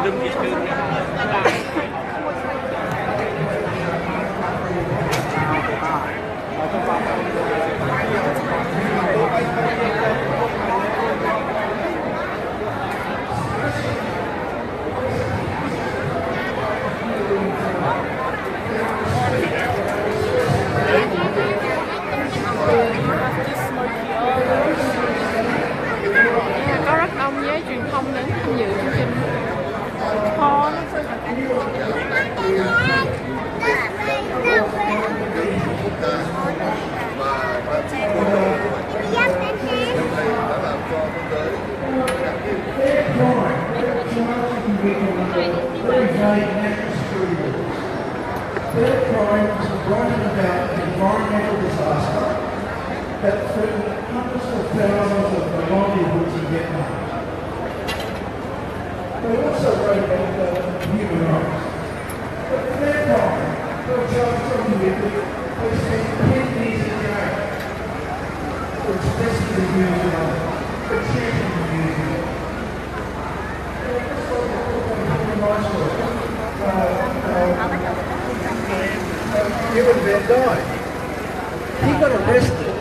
Có rất đông giới truyền thông đến tham dự chương trình. Kho Their crimes brought about an environmental disaster that threatened hundreds of thousands of the livelihoods in Vietnam. They also wrote about human rights. But for their crime, they were charged with they spent 10 years in jail for expressing the views of others, for chanting the views of others. Human Van died. He got arrested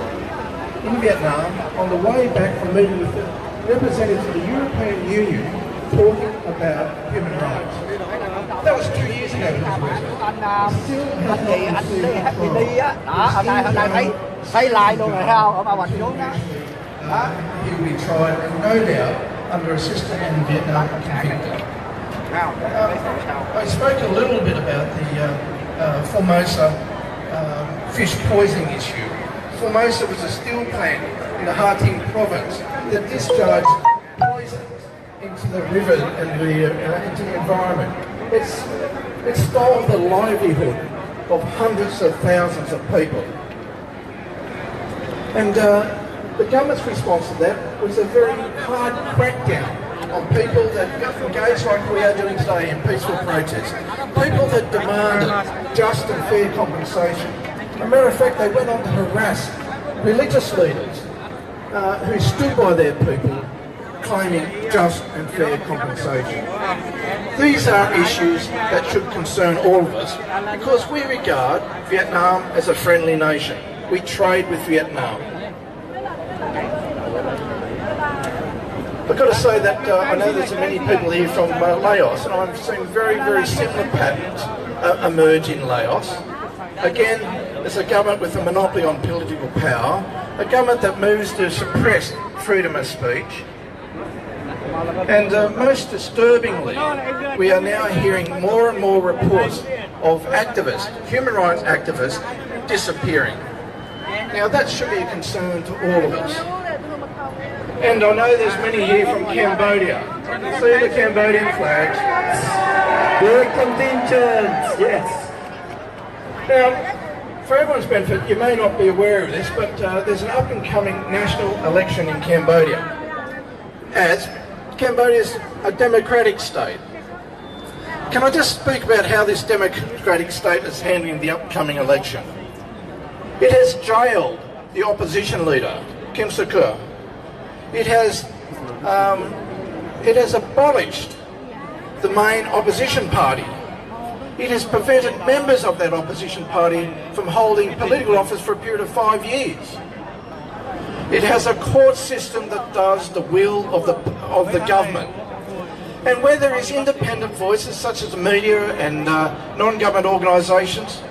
in Vietnam on the way back from meeting with the representatives of the European Union talking about human rights. That was 2 years ago. He'll be tried, no doubt, under a system in Vietnam convicted. I spoke a little bit about the Formosa fish poisoning issue. Formosa was a steel plant in the Ha Tinh province that discharged poisons into the river and into the environment. It stole the livelihood of hundreds of thousands of people. And the government's response to that was a very hard crackdown on people that engage like we are doing today in peaceful protests. People that demanded just and fair compensation. As a matter of fact, they went on to harass religious leaders who stood by their people claiming just and fair compensation. These are issues that should concern all of us because we regard Vietnam as a friendly nation. We trade with Vietnam. I've got to say that I know there's many people here from Laos, and I've seen very, very similar patterns emerge in Laos. Again, there's a government with a monopoly on political power, a government that moves to suppress freedom of speech, and most disturbingly, we are now hearing more and more reports of activists, human rights activists, disappearing. Now that should be a concern to all of us. And I know there's many here from Cambodia. See the Cambodian flags? Their contingents, yes. Now, for everyone's benefit, you may not be aware of this, but there's an up-and-coming national election in Cambodia, as Cambodia's a democratic state. Can I just speak about how this democratic state is handling the upcoming election? It has jailed the opposition leader, Kim Suk-ku. It has abolished the main opposition party. It has prevented members of that opposition party from holding political office for a period of 5 years. It has a court system that does the will of the government. And where there is independent voices such as the media and non-government organisations,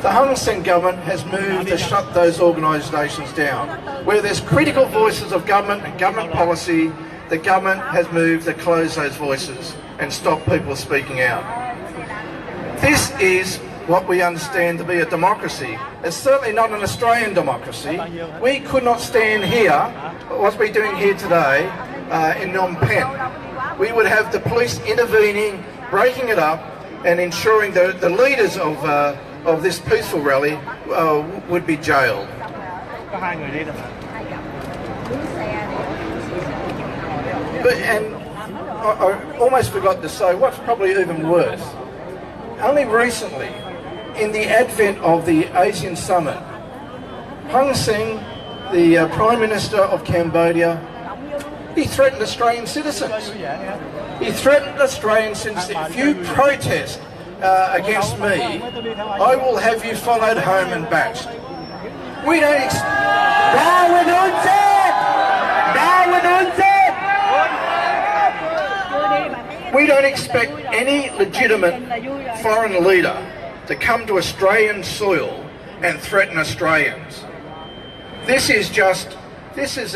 the Hun Sen government has moved to shut those organisations down. Where there's critical voices of government and government policy, the government has moved to close those voices and stop people speaking out. This is what we understand to be a democracy. It's certainly not an Australian democracy. We could not stand here, what we're doing here today, in Phnom Penh. We would have the police intervening, breaking it up, and ensuring that the leaders of this peaceful rally would be jailed. And I almost forgot to say what's probably even worse. Only recently, in the advent of the Asian Summit, Hun Sen, the Prime Minister of Cambodia, He threatened Australian citizens. He threatened Australian citizens. If you protest against me, I will have you followed home and bashed. We don't We don't expect any legitimate foreign leader to come to Australian soil and threaten Australians. This is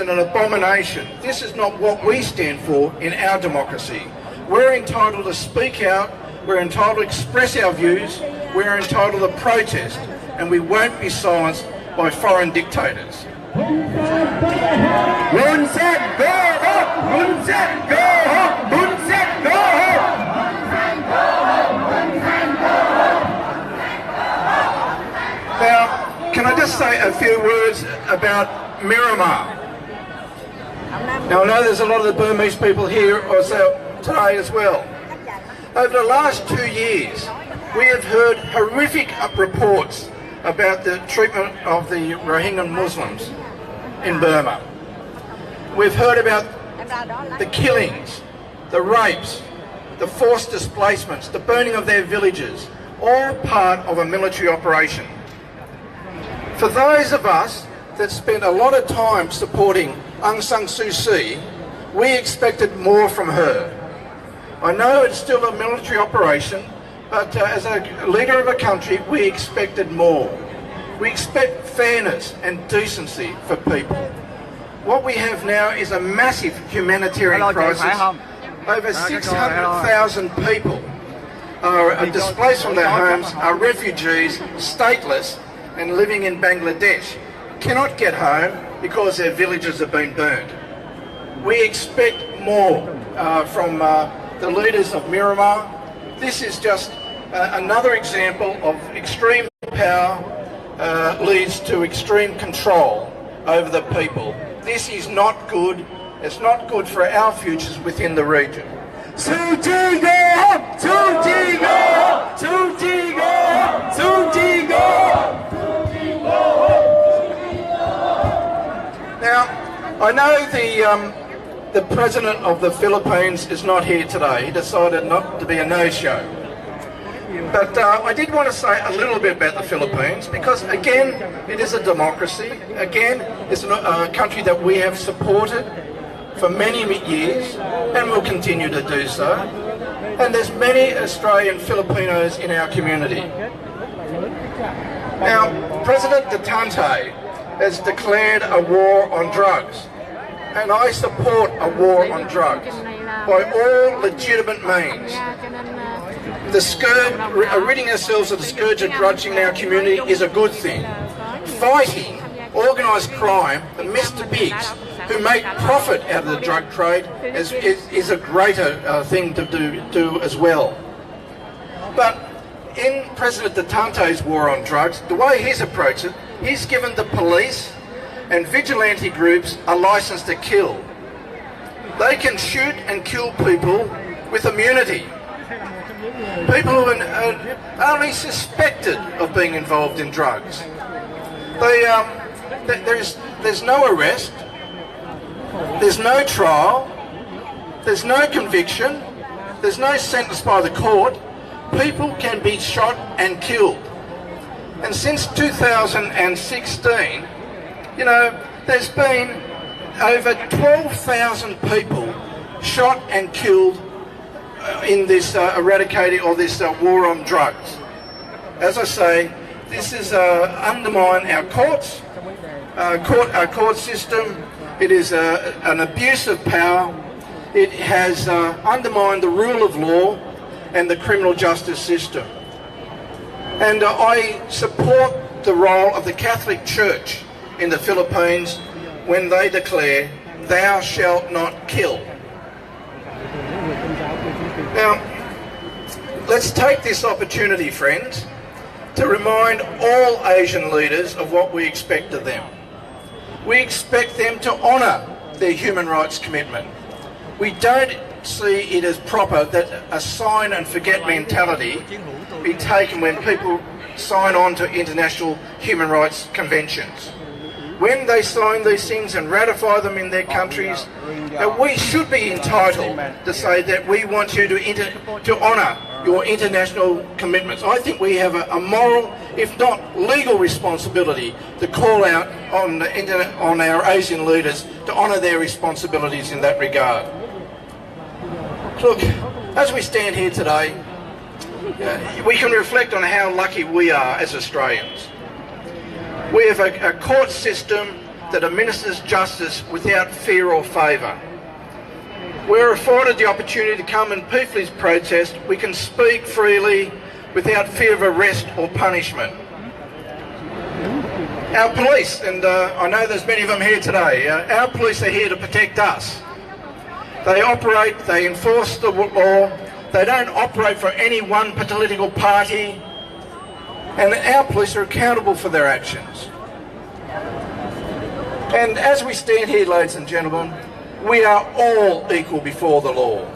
an abomination. This is not what we stand for in our democracy. We're entitled to speak out, we're entitled to express our views, we're entitled to protest, and we won't be silenced by foreign dictators. Now, can I just say a few words about Miramar? Now, I know there's a lot of the Burmese people here also today as well. Over the last 2 years, we have heard horrific reports about the treatment of the Rohingya Muslims in Burma. We've heard about the killings, the rapes, the forced displacements, the burning of their villages, all part of a military operation. For those of us that spent a lot of time supporting Aung San Suu Kyi, we expected more from her. I know it's still a military operation, but as a leader of a country, we expected more. We expect fairness and decency for people. What we have now is a massive humanitarian crisis. Over 600,000 people are displaced from their homes, are refugees, stateless, and living in Bangladesh. Cannot get home because their villages have been burned. We expect more from the leaders of Miramar. This is just another example of extreme power leads to extreme control over the people. This is not good. It's not good for our futures within the region. Suu Kyi go home! Suu Kyi go home! Suu Kyi go home! Suu Kyi go home! Now, I know the President of the Philippines is not here today. He decided not to be a no-show. But I did want to say a little bit about the Philippines because, again, it is a democracy. Again, it's a country that we have supported for many years and will continue to do so. And there's many Australian Filipinos in our community. Now, President Duterte has declared a war on drugs. And I support a war on drugs by all legitimate means. The scourge, ridding ourselves of the scourge of drugs in our community is a good thing. Fighting organised crime, the Mr. Bigs, who make profit out of the drug trade, is a greater thing to do as well. But in President Duterte's war on drugs, the way he's approached it, he's given the police and vigilante groups a licence to kill. They can shoot and kill people with immunity. People who are only suspected of being involved in drugs. There's no arrest, there's no trial, there's no conviction, there's no sentence by the court. People can be shot and killed. And since 2016, you know, there's been over 12,000 people shot and killed in this eradicating or this war on drugs. As I say, this is undermine our courts, our court system. It is an abuse of power. It has undermined the rule of law and the criminal justice system. And I support the role of the Catholic Church in the Philippines when they declare, "Thou shalt not kill." Now, let's take this opportunity, friends, to remind all Asian leaders of what we expect of them. We expect them to honour their human rights commitment. We don't see it as proper that a sign and forget mentality be taken when people sign on to international human rights conventions. when they sign these things and ratify them in their countries, that we should be entitled to say that we want you to honour your international commitments. I think we have a moral, if not legal, responsibility to call out on our Asian leaders to honour their responsibilities in that regard. Look, as we stand here today, we can reflect on how lucky we are as Australians. We have a court system that administers justice without fear or favour. We're afforded the opportunity to come and peacefully protest. We can speak freely without fear of arrest or punishment. Our police, and I know there's many of them here today, our police are here to protect us. They operate, they enforce the law, they don't operate for any one political party, and our police are accountable for their actions. And as we stand here, ladies and gentlemen, we are all equal before the law.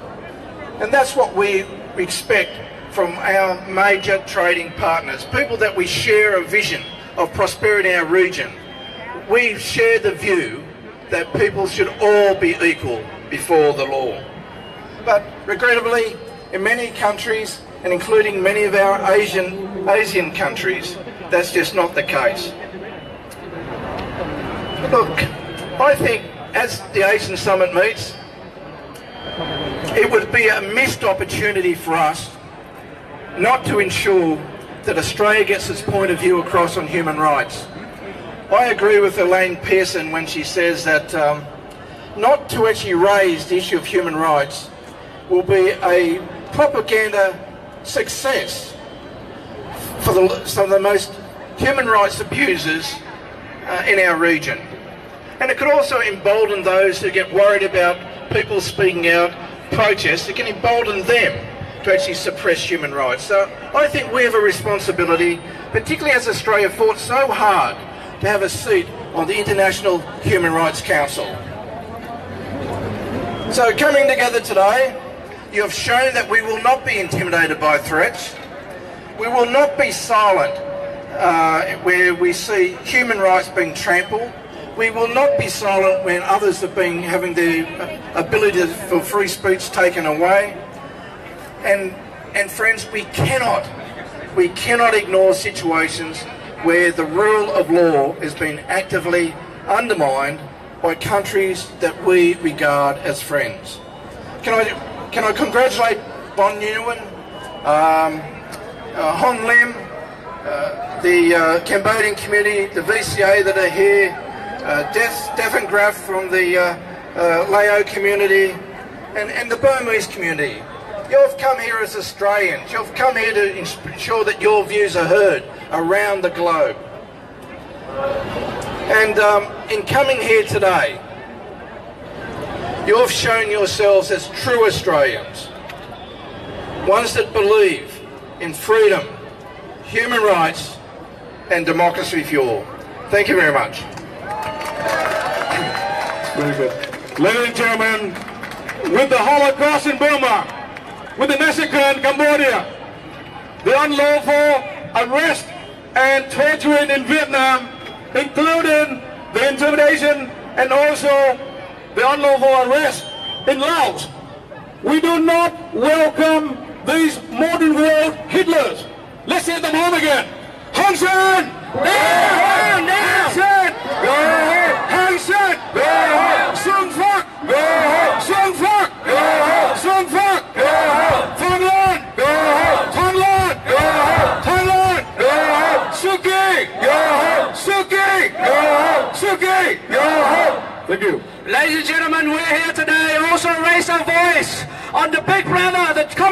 And that's what we expect from our major trading partners, people that we share a vision of prosperity in our region. We share the view that people should all be equal before the law. But regrettably, in many countries, and including many of our Asian countries, that's just not the case. Look, I think as the Asian Summit meets, it would be a missed opportunity for us not to ensure that Australia gets its point of view across on human rights. I agree with Elaine Pearson when she says that not to actually raise the issue of human rights will be a propaganda success for some of the most human rights abusers in our region. And it could also embolden those who get worried about people speaking out, protests. It can embolden them to actually suppress human rights. So I think we have a responsibility, particularly as Australia fought so hard to have a seat on the International Human Rights Council. So coming together today, you have shown that we will not be intimidated by threats. We will not be silent where we see human rights being trampled. We will not be silent when others have been having their ability for free speech taken away. And friends, we cannot ignore situations where the rule of law has been actively undermined by countries that we regard as friends. Can I congratulate Bon Nguyen, Hong Lim, the Cambodian community, the VCA that are here, Stefan Graf from the Lao community, and the Burmese community. You've come here as Australians. You've come here to ensure that your views are heard around the globe. And in coming here today, you've shown yourselves as true Australians, ones that believe in freedom, human rights, and democracy for all. Thank you very much. Very good. Ladies and gentlemen, with the Holocaust in Burma, with the massacre in Cambodia, the unlawful arrest and torturing in Vietnam, including the intimidation and also the unlawful arrest in Laos, we do not welcome these modern world Hitlers. Let's hit them home again. Hang Sen! Hang Sen! Hang Sen! Xuân Phúc! Xuân Phúc! Xuân Phúc! Thang Loan! Thang Loan! Thang Loan! Suki! Suki! Suki! Thank you. Ladies and gentlemen, we're here today also raise our voice on the big brother that's coming